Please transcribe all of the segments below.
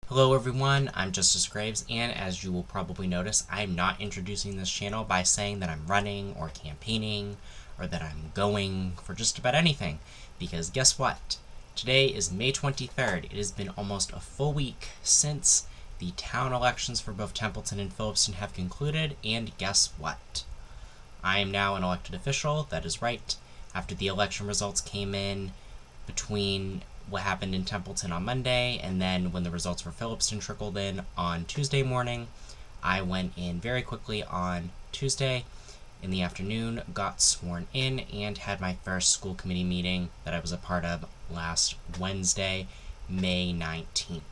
Hello everyone, I'm Justice Graves, and as you will probably notice, I'm not introducing this channel by saying that I'm running or campaigning or that I'm going for just about anything, because guess what? Today is May 23rd. It has been almost a full week since the town elections for both Templeton and Phillipston have concluded, and guess what? I am now an elected official. That is right. After the election results came in between what happened in Templeton on Monday, and then when the results for Phillipston trickled in on Tuesday morning, I went in very quickly on Tuesday in the afternoon, got sworn in, and had my first school committee meeting that I was a part of last Wednesday, May 19th.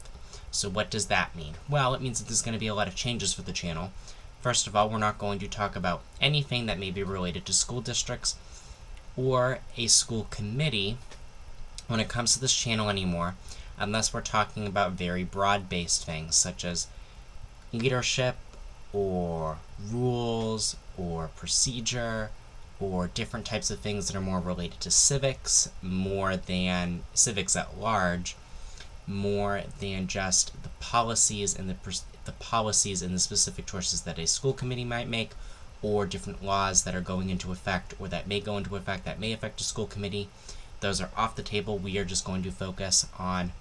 So what does that mean? Well, it means that there's going to be a lot of changes for the channel. First of all, we're not going to talk about anything that may be related to school districts or a school committee when it comes to this channel anymore, unless we're talking about very broad-based things such as leadership or rules or procedure or different types of things that are more related to civics, more than civics at large, more than just the policies and the policies and the specific choices that a school committee might make, or different laws that are going into effect or that may go into effect that may affect a school committee. Those are off the table. We are just going to focus on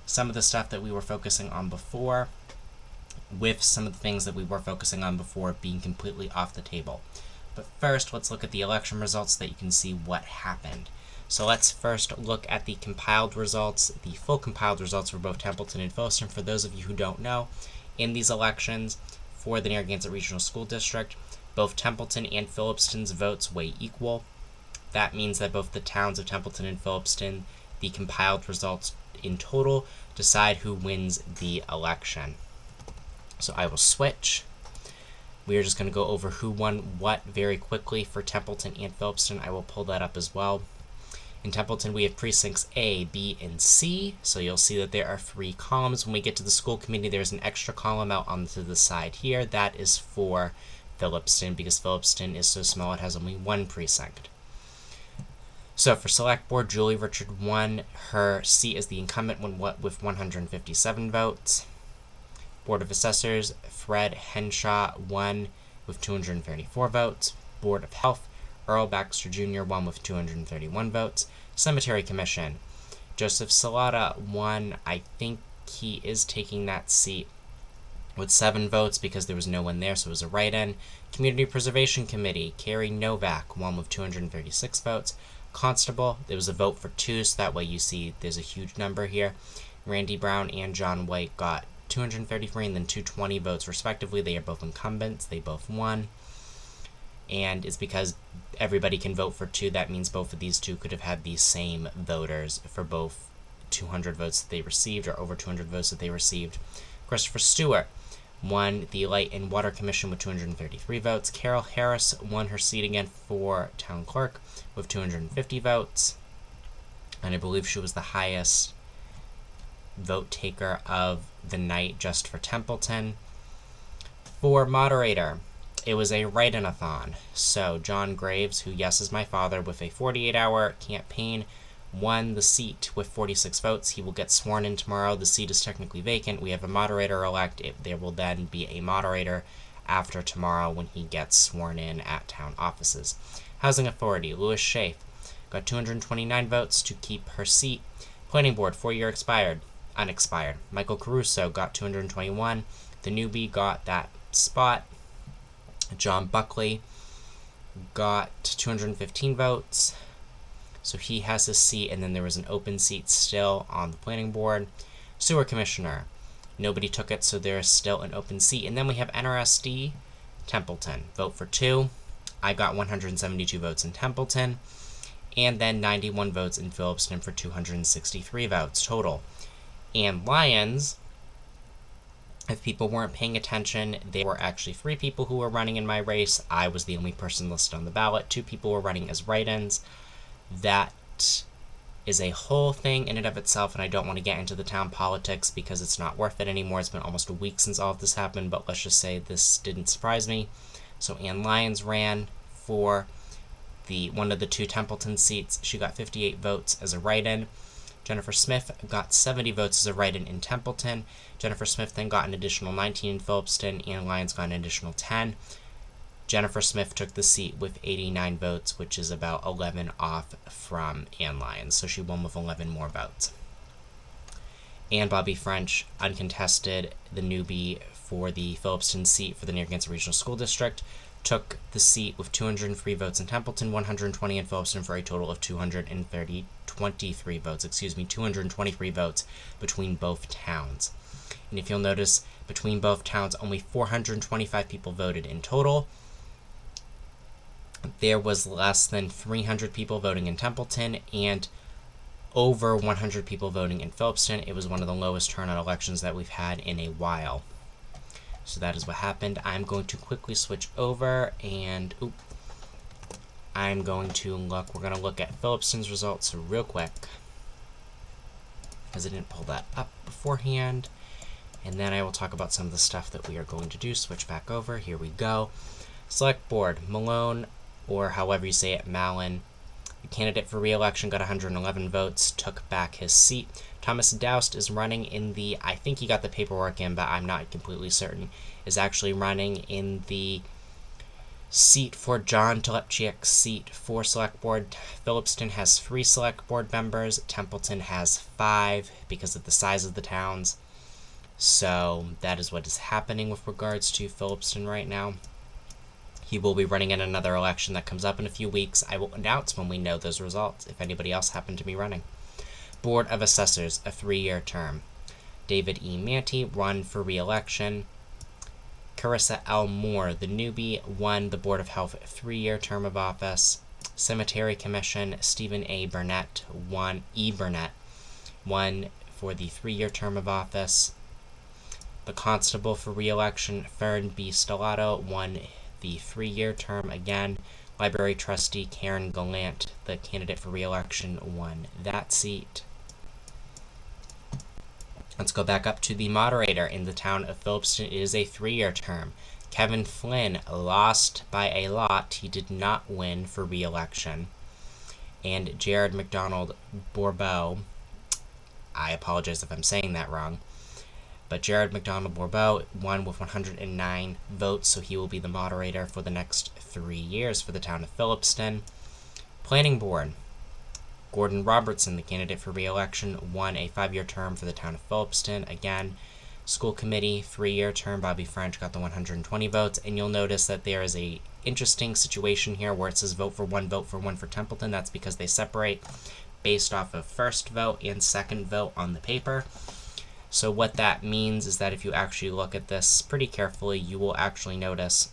some of the stuff that we were focusing on before, with some of the things that we were focusing on before being completely off the table. But first, let's look at the election results so that you can see what happened. So let's first look at the compiled results, the full compiled results for both Templeton and Phillipston. For those of you who don't know, in these elections for the Narragansett Regional School District, both Templeton and Phillipston's votes weigh equal. That means that both the towns of Templeton and Phillipston, the compiled results in total, decide who wins the election. So I will switch. We are just going to go over who won what very quickly for Templeton and Phillipston. I will pull that up as well. In Templeton, we have precincts A, B, and C. So you'll see that there are 3 columns. When we get to the school committee, there's an extra column out onto the side here. That is for Phillipston, because Phillipston is so small it has only 1 precinct. So for Select Board, Julie Richard won her seat as the incumbent with 157 votes. Board of Assessors, Fred Henshaw won with 234 votes. Board of Health, Earl Baxter Jr. won with 231 votes. Cemetery Commission, Joseph Salata won. I think he is taking that seat with 7 votes because there was no one there, so it was a write-in. Community Preservation Committee, Carrie Novak won with 236 votes. Constable, there was a vote for 2, so that way you see there's a huge number here. Randy Brown and John White got 233 and then 220 votes respectively. They are both incumbents. They both won. And it's because everybody can vote for 2. That means both of these 2 could have had the same voters for both 200 votes that they received, or over 200 votes that they received. Christopher Stewart won the Light and Water Commission with 233 votes. Carol Harris won her seat again for Town Clerk with 250 votes. And I believe she was the highest vote taker of the night just for Templeton. For Moderator, it was a write-in-a-thon. So John Graves, who, yes, is my father, with a 48-hour campaign, won the seat with 46 votes. He will get sworn in tomorrow. The seat is technically vacant. We have a moderator-elect. There will then be a moderator after tomorrow when he gets sworn in at town offices. Housing Authority, Louis Schaaf got 229 votes to keep her seat. Planning Board, 4-year unexpired. Michael Caruso got 221. The newbie got that spot. John Buckley got 215 votes. So he has his seat, and then there was an open seat still on the planning board. Sewer Commissioner, nobody took it, so there is still an open seat. And then we have NRSD, Templeton, vote for 2. I got 172 votes in Templeton, and then 91 votes in Phillipston for 263 votes total. And Lions, if people weren't paying attention, there were actually 3 people who were running in my race. I was the only person listed on the ballot. 2 people were running as write-ins. That is a whole thing in and of itself, and I don't want to get into the town politics because it's not worth it anymore. It's been almost a week since all of this happened, but let's just say this didn't surprise me. So Ann Lyons ran for one of the 2 Templeton seats. She got 58 votes as a write-in. Jennifer Smith got 70 votes as a write-in in Templeton. Jennifer Smith then got an additional 19 in Phillipston. Ann Lyons got an additional 10. Jennifer Smith took the seat with 89 votes, which is about 11 off from Ann Lyons, so she won with 11 more votes. And Bobby French, uncontested, the newbie for the Phillipston seat for the Narragansett Regional School District, took the seat with 203 votes in Templeton, 120 in Phillipston, for a total of 223 votes between both towns. And if you'll notice, between both towns, only 425 people voted in total. There was less than 300 people voting in Templeton and over 100 people voting in Phillipston. It was one of the lowest turnout elections that we've had in a while. So that is what happened. I'm going to quickly switch over and we're going to look at Phillipston's results real quick, because I didn't pull that up beforehand. And then I will talk about some of the stuff that we are going to do. Switch back over. Here we go. Select Board. Malone, or however you say it, Malin, the candidate for re-election, got 111 votes, took back his seat. Thomas Doust is running in the, I think he got the paperwork in, but I'm not completely certain, is actually running in the seat for John Telepchiak's seat for Select Board. Phillipston has 3 Select Board members. Templeton has 5 because of the size of the towns. So that is what is happening with regards to Phillipston right now. He will be running in another election that comes up in a few weeks. I will announce when we know those results, if anybody else happened to be running. Board of Assessors, a 3-year term. David E. Manty run for re-election. Carissa L. Moore, the newbie, won the Board of Health 3-year term of office. Cemetery Commission, Stephen A. Burnett won for the 3-year term of office. The Constable for re-election, Fern B. Stellato, won the 3-year term again. Library Trustee Karen Gallant, the candidate for re-election, won that seat. Let's go back up to the moderator in the town of Phillipston. It is a 3-year term. Kevin Flynn lost by a lot. He did not win for re-election. And Jared McDonald Bourbeau, I apologize if I'm saying that wrong, but Jared McDonald Bourbeau won with 109 votes, so he will be the moderator for the next 3 years for the town of Phillipston. Planning Board. Gordon Robertson, the candidate for re-election, won a 5-year term for the town of Phillipston. Again, School Committee, 3-year term. Bobby French got the 120 votes, and you'll notice that there is a interesting situation here where it says vote for one for Templeton. That's because they separate based off of first vote and second vote on the paper. So what that means is that if you actually look at this pretty carefully, you will actually notice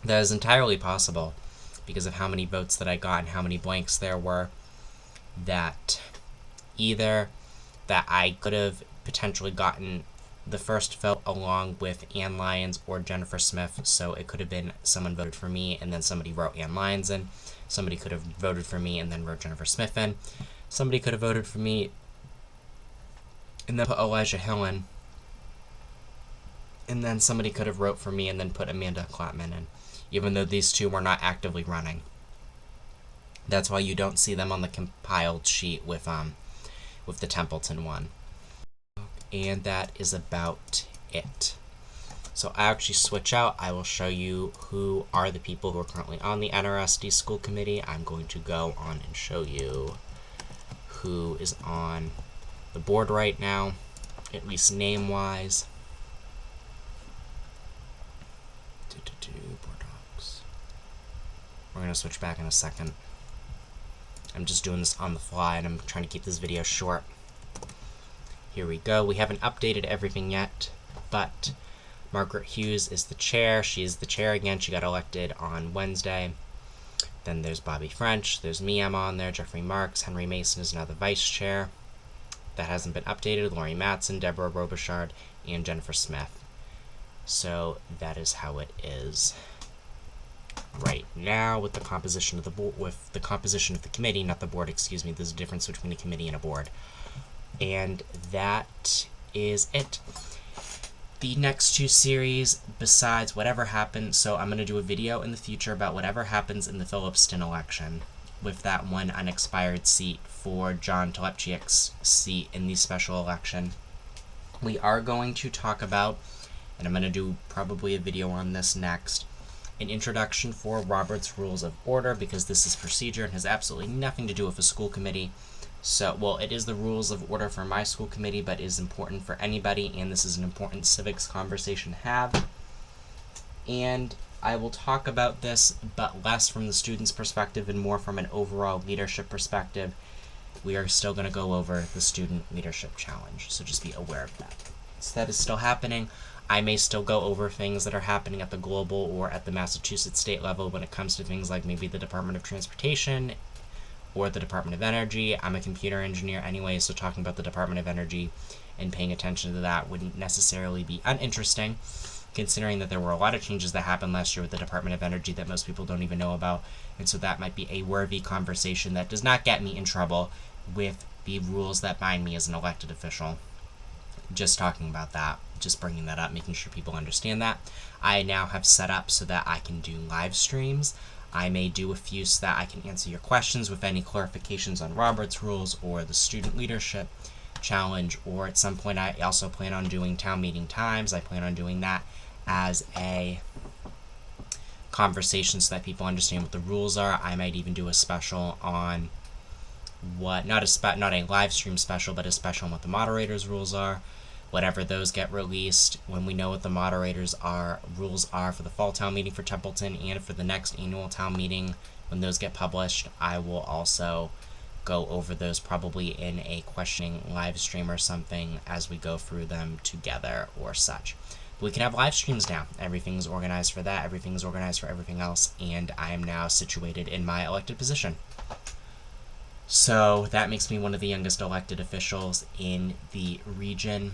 that is entirely possible, because of how many votes that I got and how many blanks there were, that either that I could have potentially gotten the first vote along with Ann Lyons or Jennifer Smith, so it could have been someone voted for me and then somebody wrote Ann Lyons in. Somebody could have voted for me and then wrote Jennifer Smith in. Somebody could have voted for me and then put Elijah Hill in. And then somebody could have wrote for me and then put Amanda Clapman in, even though these two were not actively running. That's why you don't see them on the compiled sheet with the Templeton one. And that is about it. So I actually switch out. I will show you who are the people who are currently on the NRSD school committee. I'm going to go on and show you who is on the board right now, at least name-wise. Board docs. We're going to switch back in a second. I'm just doing this on the fly, and I'm trying to keep this video short. Here we go. We haven't updated everything yet, but Margaret Hughes is the chair. She is the chair again. She got elected on Wednesday. Then there's Bobby French. There's me, I'm on there. Jeffrey Marks. Henry Mason is now the vice chair. That hasn't been updated. Lori Matson, Deborah Robichard, and Jennifer Smith. So that is how it is right now with the composition of the board, with the composition of the committee, not the board, excuse me. There's a difference between a committee and a board. And that is it. The next two series, besides whatever happens, so I'm going to do a video in the future about whatever happens in the Phillipston election. with that one unexpired seat for John Phillipston's seat in the special election. We are going to talk about, and I'm going to do probably a video on this next, an introduction for Robert's Rules of Order, because this is procedure and has absolutely nothing to do with a school committee. So, well, it is the rules of order for my school committee, but is important for anybody, and this is an important civics conversation to have. And I will talk about this, but less from the student's perspective and more from an overall leadership perspective. We are still going to go over the Student Leadership Challenge, so just be aware of that. So that is still happening. I may still go over things that are happening at the global or at the Massachusetts state level when it comes to things like maybe the Department of Transportation or the Department of Energy. I'm a computer engineer anyway, so talking about the Department of Energy and paying attention to that wouldn't necessarily be uninteresting, considering that there were a lot of changes that happened last year with the Department of Energy that most people don't even know about, and so that might be a worthy conversation that does not get me in trouble with the rules that bind me as an elected official. Just talking about that, just bringing that up, making sure people understand that. I now have set up so that I can do live streams. I may do a few so that I can answer your questions with any clarifications on Robert's Rules or the Student Leadership Challenge, or at some point I also plan on doing town meeting times. I plan on doing that as a conversation so that people understand what the rules are. I might even do a special on what, not a live stream special, but a special on what the moderators' rules are. Whatever those get released, when we know what the moderators' rules are for the fall town meeting for Templeton and for the next annual town meeting, when those get published, I will also go over those probably in a questioning live stream or something as we go through them together or such. But we can have live streams now. Everything's organized for that. Everything's organized for everything else, and I am now situated in my elected position. So that makes me one of the youngest elected officials in the region.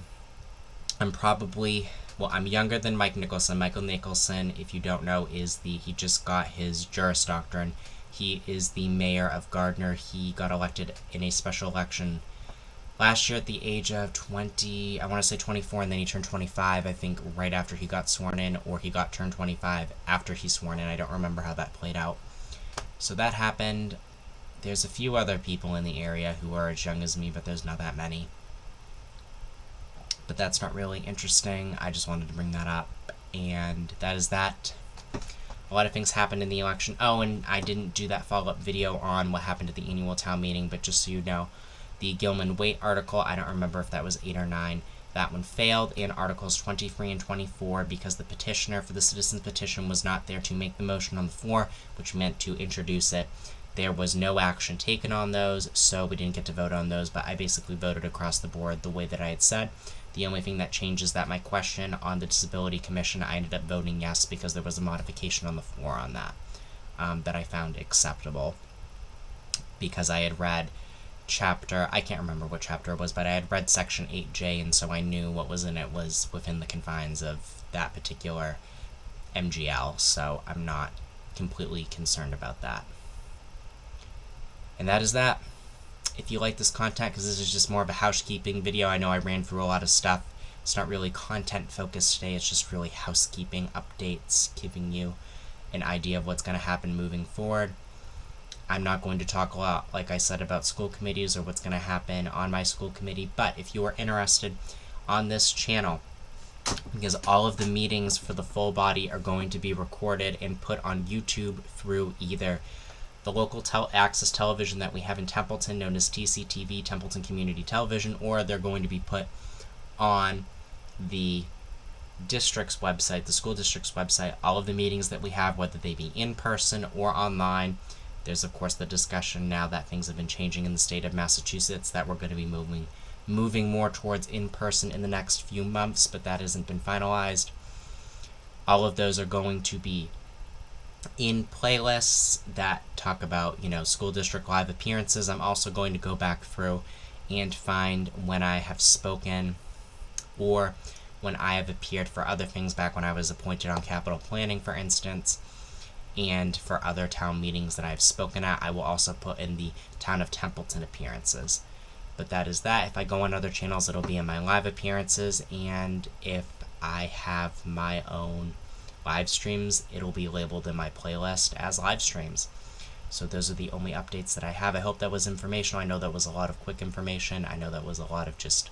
I'm younger than Mike Nicholson. Michael Nicholson, if you don't know, he just got his Juris Doctrine. He is the mayor of Gardner. He got elected in a special election last year at the age of 20, I want to say 24, and then he turned 25, I think, right after he got sworn in, or he got turned 25 after he sworn in. I don't remember how that played out. So that happened. There's a few other people in the area who are as young as me, but there's not that many. But that's not really interesting. I just wanted to bring that up, and that is that. A lot of things happened in the election. Oh, and I didn't do that follow-up video on what happened at the annual town meeting, but just so you know, the Gilman-Waite article, I don't remember if that was 8 or 9, that one failed in Articles 23 and 24 because the petitioner for the citizen's petition was not there to make the motion on the floor, which meant to introduce it. There was no action taken on those, so we didn't get to vote on those, but I basically voted across the board the way that I had said. The only thing that changes that my question on the Disability Commission, I ended up voting yes because there was a modification on the floor on that that I found acceptable, because I had read I can't remember what chapter it was, but I had read section 8J, and so I knew what was in it was within the confines of that particular MGL, so I'm not completely concerned about that. And that is that. If you like this content, because this is just more of a housekeeping video, I know I ran through a lot of stuff. It's not really content focused today, it's just really housekeeping updates, giving you an idea of what's going to happen moving forward. I'm not going to talk a lot, like I said, about school committees or what's going to happen on my school committee, but if you are interested on this channel, because all of the meetings for the full body are going to be recorded and put on YouTube through either the local access television that we have in Templeton, known as TCTV, Templeton Community Television, or they're going to be put on the district's website, the school district's website. All of the meetings that we have, whether they be in person or online. There's, of course, the discussion now that things have been changing in the state of Massachusetts, that we're going to be moving more towards in-person in the next few months, but that hasn't been finalized. All of those are going to be in playlists that talk about, school district live appearances. I'm also going to go back through and find when I have spoken or when I have appeared for other things back when I was appointed on capital planning, for instance, and for other town meetings that I've spoken at. I will also put in the Town of Templeton appearances. But that is that. If I go on other channels, it'll be in my live appearances, and if I have my own live streams, it'll be labeled in my playlist as live streams. So those are the only updates that I have. I hope that was informational. I know that was a lot of quick information. I know that was a lot of just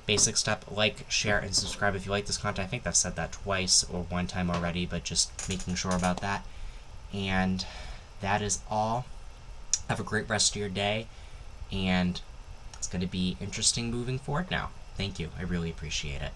basic stuff. Like, share, and subscribe if you like this content. I think I've said that twice or one time already, but just making sure about that. And that is all. Have a great rest of your day, and it's going to be interesting moving forward now. Thank you. I really appreciate it.